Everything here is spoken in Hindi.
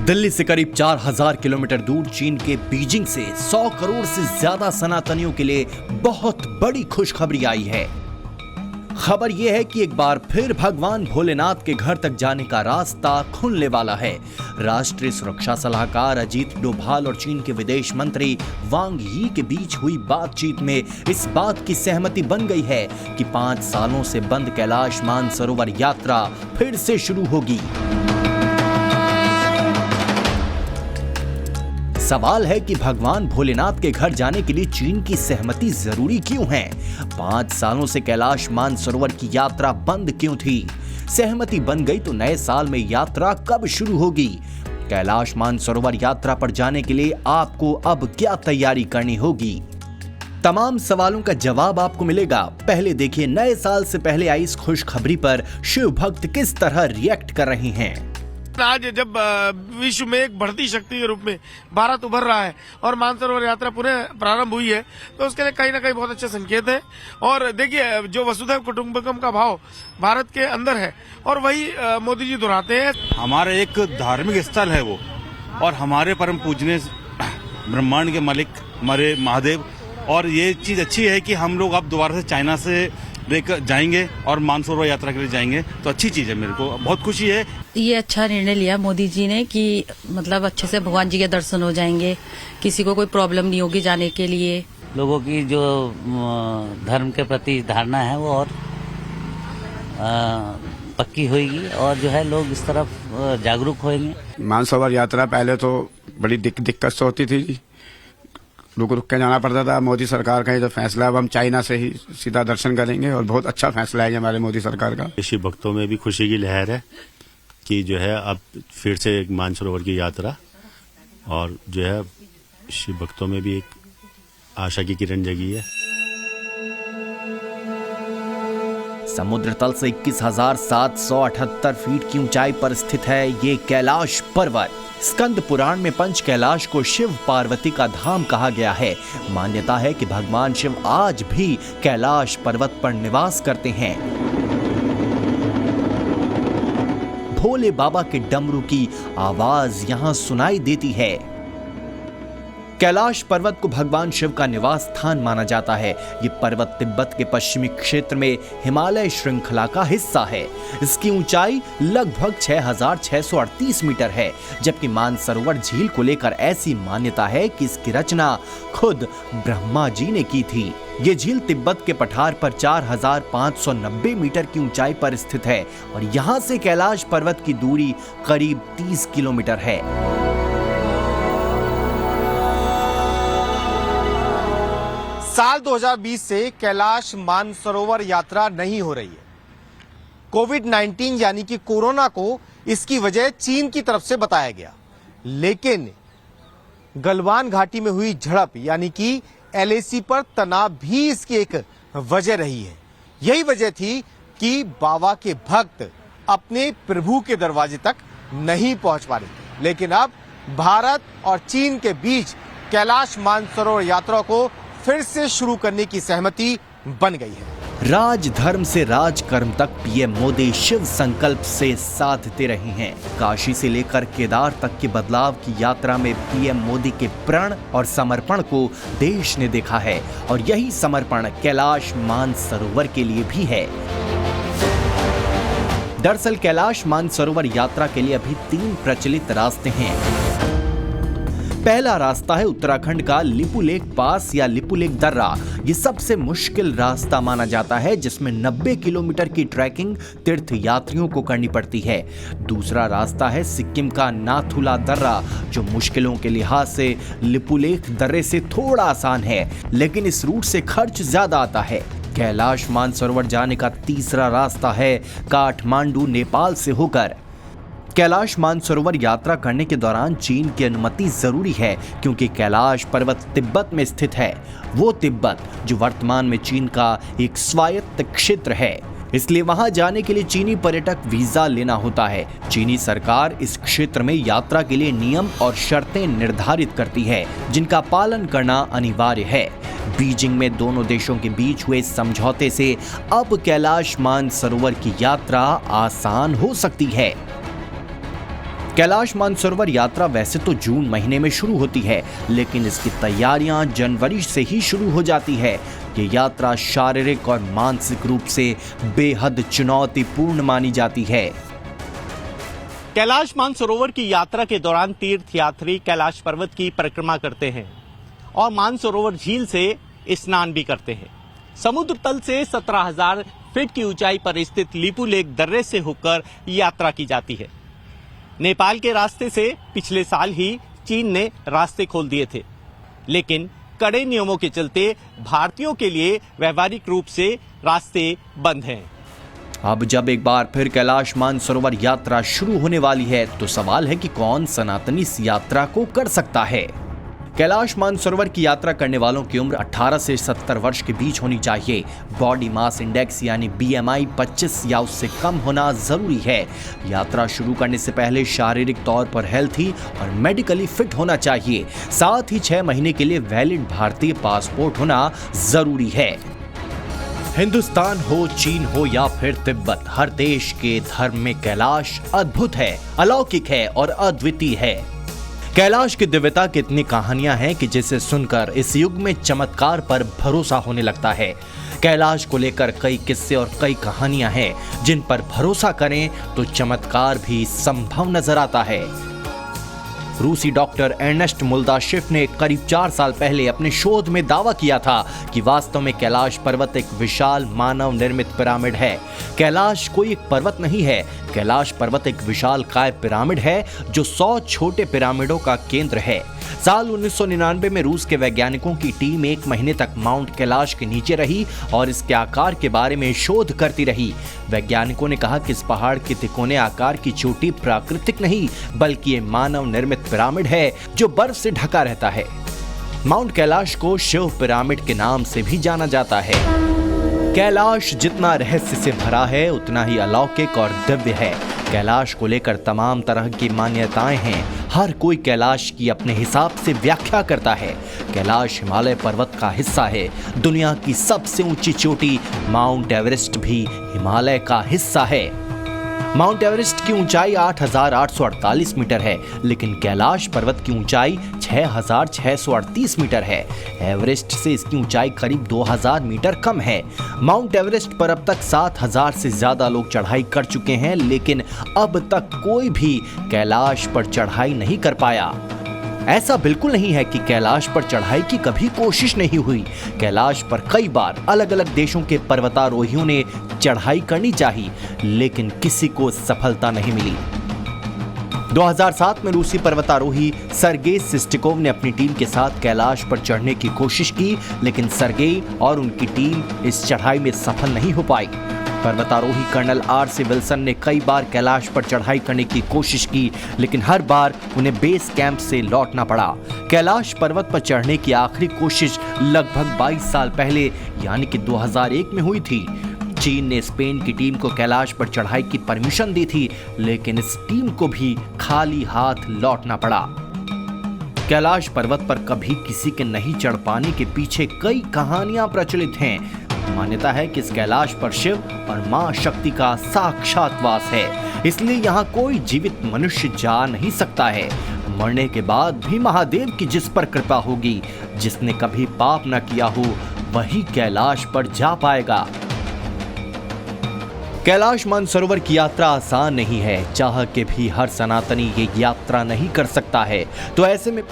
दिल्ली से करीब 4000 किलोमीटर दूर चीन के बीजिंग से 100 करोड़ से ज्यादा सनातनियों के लिए बहुत बड़ी खुशखबरी आई है। खबर यह है कि एक बार फिर भगवान भोलेनाथ के घर तक जाने का रास्ता खुलने वाला है। राष्ट्रीय सुरक्षा सलाहकार अजीत डोभाल और चीन के विदेश मंत्री वांग यी के बीच हुई बातचीत में इस बात की सहमति बन गई है कि 5 सालों से बंद कैलाश मानसरोवर यात्रा फिर से शुरू होगी। सवाल है कि भगवान भोलेनाथ के घर जाने के लिए चीन की सहमति जरूरी क्यों है? 5 सालों से कैलाश मानसरोवर की यात्रा बंद क्यों थी? सहमति बन गई तो नए साल में यात्रा कब शुरू होगी? कैलाश मानसरोवर यात्रा पर जाने के लिए आपको अब क्या तैयारी करनी होगी? तमाम सवालों का जवाब आपको मिलेगा। पहले देखिए नए साल से पहले आई इस खुशखबरी पर शिव भक्त किस तरह रिएक्ट कर रहे हैं। आज जब विश्व में एक बढ़ती शक्ति के रूप में भारत उभर रहा है और मानसरोवर यात्रा पुनः प्रारंभ हुई है, तो उसके लिए कहीं ना कहीं बहुत अच्छे संकेत है। और देखिए, जो वसुधैव कुटुंबकम का भाव भारत के अंदर है और वही मोदी जी दोहराते हैं। हमारा एक धार्मिक स्थल है वो, और हमारे परम पूजनीय ब्रह्मांड के मालिक हमारे महादेव, और ये चीज अच्छी है कि हम लोग अब दोबारा से चाइना से लेकर जाएंगे और मानसरोवर यात्रा के लिए जाएंगे, तो अच्छी चीज है। मेरे को बहुत खुशी है। ये अच्छा निर्णय लिया मोदी जी ने कि मतलब अच्छे से भगवान जी के दर्शन हो जाएंगे, किसी को कोई प्रॉब्लम नहीं होगी जाने के लिए। लोगों की जो धर्म के प्रति धारणा है वो और पक्की होगी, और जो है लोग इस तरफ जागरूक होंगे। मानसरोवर यात्रा पहले तो बड़ी दिक्कत से होती थी जी, रुक के जाना पड़ता था। मोदी सरकार का ये जो फैसला है, अब हम चाइना से ही सीधा दर्शन करेंगे, और बहुत अच्छा फैसला है हमारे मोदी सरकार का। शिव भक्तों में भी खुशी की लहर है कि जो है अब फिर से एक मानसरोवर की यात्रा, और जो है शिव भक्तों में भी एक आशा की किरण जगी है। समुद्र तल से 21,778 फीट की ऊंचाई पर स्थित है ये कैलाश पर्वत। स्कंद पुराण में पंच कैलाश को शिव पार्वती का धाम कहा गया है। मान्यता है कि भगवान शिव आज भी कैलाश पर्वत पर निवास करते हैं। भोले बाबा के डमरू की आवाज यहां सुनाई देती है। कैलाश पर्वत को भगवान शिव का निवास स्थान माना जाता है। ये पर्वत तिब्बत के पश्चिमी क्षेत्र में हिमालय श्रृंखला का हिस्सा है। इसकी ऊंचाई लगभग 6,638 मीटर है, जबकि मानसरोवर झील को लेकर ऐसी मान्यता है कि इसकी रचना खुद ब्रह्मा जी ने की थी। ये झील तिब्बत के पठार पर 4,590 मीटर की ऊंचाई पर स्थित है, और यहाँ से कैलाश पर्वत की दूरी करीब 30 किलोमीटर है। साल 2020 से कैलाश मानसरोवर यात्रा नहीं हो रही है। कोविड-19 यानी कि कोरोना को इसकी वजह चीन की तरफ से बताया गया, लेकिन गलवान घाटी में हुई झड़प यानी कि एलएसी पर तनाव भी इसकी एक वजह रही है। यही वजह थी कि बाबा के भक्त अपने प्रभु के दरवाजे तक नहीं पहुंच पा रहे थे। लेकिन अब भारत और चीन के बीच कैलाश मानसरोवर यात्रा को फिर से शुरू करने की सहमति बन गई है। राज धर्म से राजकर्म तक पीएम मोदी शिव संकल्प से साधते रहे हैं। काशी से लेकर केदार तक के बदलाव की यात्रा में पीएम मोदी के प्रण और समर्पण को देश ने देखा है, और यही समर्पण कैलाश मानसरोवर के लिए भी है। दरअसल कैलाश मानसरोवर यात्रा के लिए अभी 3 प्रचलित रास्ते हैं। पहला रास्ता है उत्तराखंड का लिपुलेख पास या लिपुलेख दर्रा। ये सबसे मुश्किल रास्ता माना जाता है, जिसमें 90 किलोमीटर की ट्रैकिंग तीर्थ यात्रियों को करनी पड़ती है। दूसरा रास्ता है सिक्किम का नाथुला दर्रा, जो मुश्किलों के लिहाज से लिपुलेख दर्रे से थोड़ा आसान है, लेकिन इस रूट से खर्च ज्यादा आता है। कैलाश मानसरोवर जाने का तीसरा रास्ता है काठमांडू नेपाल से होकर। कैलाश मानसरोवर यात्रा करने के दौरान चीन की अनुमति जरूरी है, क्योंकि कैलाश पर्वत तिब्बत में स्थित है। वो तिब्बत जो वर्तमान में चीन का एक स्वायत्त क्षेत्र है, इसलिए वहां जाने के लिए चीनी पर्यटक वीजा लेना होता है। चीनी सरकार इस क्षेत्र में यात्रा के लिए नियम और शर्तें निर्धारित करती है, जिनका पालन करना अनिवार्य है। बीजिंग में दोनों देशों के बीच हुए समझौते से अब कैलाश मानसरोवर की यात्रा आसान हो सकती है। कैलाश मानसरोवर यात्रा वैसे तो जून महीने में शुरू होती है, लेकिन इसकी तैयारियां जनवरी से ही शुरू हो जाती है। ये यात्रा शारीरिक और मानसिक रूप से बेहद चुनौतीपूर्ण मानी जाती है। कैलाश मानसरोवर की यात्रा के दौरान तीर्थयात्री कैलाश पर्वत की परिक्रमा करते हैं और मानसरोवर झील से स्नान भी करते हैं। समुद्र तल से 17,000 फीट की ऊंचाई पर स्थित लिपू लेक दर्रे से होकर यात्रा की जाती है। नेपाल के रास्ते से पिछले साल ही चीन ने रास्ते खोल दिए थे, लेकिन कड़े नियमों के चलते भारतीयों के लिए व्यवहारिक रूप से रास्ते बंद हैं। अब जब एक बार फिर कैलाश मानसरोवर यात्रा शुरू होने वाली है, तो सवाल है कि कौन सनातनी इस यात्रा को कर सकता है। कैलाश मानसरोवर की यात्रा करने वालों की उम्र 18 से 70 वर्ष के बीच होनी चाहिए। बॉडी मास इंडेक्स यानी BMI 25 या उससे कम होना जरूरी है। यात्रा शुरू करने से पहले शारीरिक तौर पर हेल्थी और मेडिकली फिट होना चाहिए। साथ ही 6 महीने के लिए वैलिड भारतीय पासपोर्ट होना जरूरी है। हिंदुस्तान हो, चीन हो या फिर तिब्बत, हर देश के धर्म में कैलाश अद्भुत है, अलौकिक है और अद्वितीय है। कैलाश की दिव्यता की इतनी कहानियां हैं कि जिसे सुनकर इस युग में चमत्कार पर भरोसा होने लगता है। कैलाश को लेकर कई किस्से और कई कहानियां हैं जिन पर भरोसा करें तो चमत्कार भी संभव नजर आता है। रूसी डॉक्टर एर्नेस्ट मुल्दाशेव ने करीब 4 साल पहले अपने शोध में दावा किया था कि वास्तव में कैलाश पर्वत एक विशाल मानव निर्मित पिरामिड है। कैलाश कोई एक पर्वत नहीं है, कैलाश पर्वत एक विशालकाय पिरामिड है जो 100 छोटे पिरामिडों का केंद्र है। साल 1999 में रूस के वैज्ञानिकों की टीम 1 महीने तक माउंट कैलाश के नीचे रही और इसके आकार के बारे में शोध करती रही। वैज्ञानिकों ने कहा कि इस पहाड़ के तिकोने आकार की चोटी प्राकृतिक नहीं बल्कि ये मानव निर्मित पिरामिड है जो बर्फ से ढका रहता है। माउंट कैलाश को शिव पिरामिड के नाम से भी जाना जाता है। कैलाश जितना रहस्य से भरा है उतना ही अलौकिक और दिव्य है। कैलाश को लेकर तमाम तरह की मान्यताएं हैं। हर कोई कैलाश की अपने हिसाब से व्याख्या करता है। कैलाश हिमालय पर्वत का हिस्सा है। दुनिया की सबसे ऊंची चोटी माउंट एवरेस्ट भी हिमालय का हिस्सा है। माउंट एवरेस्ट की ऊंचाई 8,848 मीटर है, लेकिन कैलाश पर्वत की ऊंचाई 6,638 मीटर है। एवरेस्ट से इसकी ऊंचाई करीब 2,000 मीटर कम है। माउंट एवरेस्ट पर अब तक 7,000 से ज्यादा लोग चढ़ाई कर चुके हैं, लेकिन अब तक कोई भी कैलाश पर चढ़ाई नहीं कर पाया। ऐसा बिल्कुल नहीं है कि कैलाश पर चढ़ाई की कभी कोशिश नहीं हुई। कैलाश पर कई बार अलग अलग देशों के पर्वतारोहियों ने चढ़ाई करनी चाहिए, लेकिन किसी को सफलता नहीं मिली। 2007 में रूसी पर्वतारोही सर्गेई सिस्टिकोव ने अपनी टीम के साथ कैलाश पर चढ़ने की कोशिश की, लेकिन सर्गेई और उनकी टीम इस चढ़ाई में सफल नहीं हो पाई। पर्वतारोही कर्नल R.C. विल्सन ने कई बार कैलाश पर चढ़ाई करने की कोशिश की, लेकिन हर बार उन्हें बेस कैंप से लौटना पड़ा। कैलाश पर्वत पर चढ़ने की आखिरी कोशिश लगभग 22 साल पहले यानी कि 2001 में हुई थी। चीन ने स्पेन की टीम को कैलाश पर चढ़ाई की परमिशन दी थी, लेकिन इस टीम को भी खाली हाथ लौटना पड़ा। कैलाश पर्वत पर कभी किसी के नहीं चढ़ पाने के पीछे कई कहानियां प्रचलित हैं। मान्यता है कि इस कैलाश पर शिव और मां शक्ति का साक्षात वास है, इसलिए यहाँ कोई जीवित मनुष्य जा नहीं सकता है। मरने के बाद भी महादेव की जिस पर कृपा होगी, जिसने कभी पाप न किया हो, वही कैलाश पर जा पाएगा। कैलाश मानसरोवर की यात्रा आसान नहीं है। चाह के भी हर सनातनी ये यात्रा नहीं कर सकता है। तो ऐसे में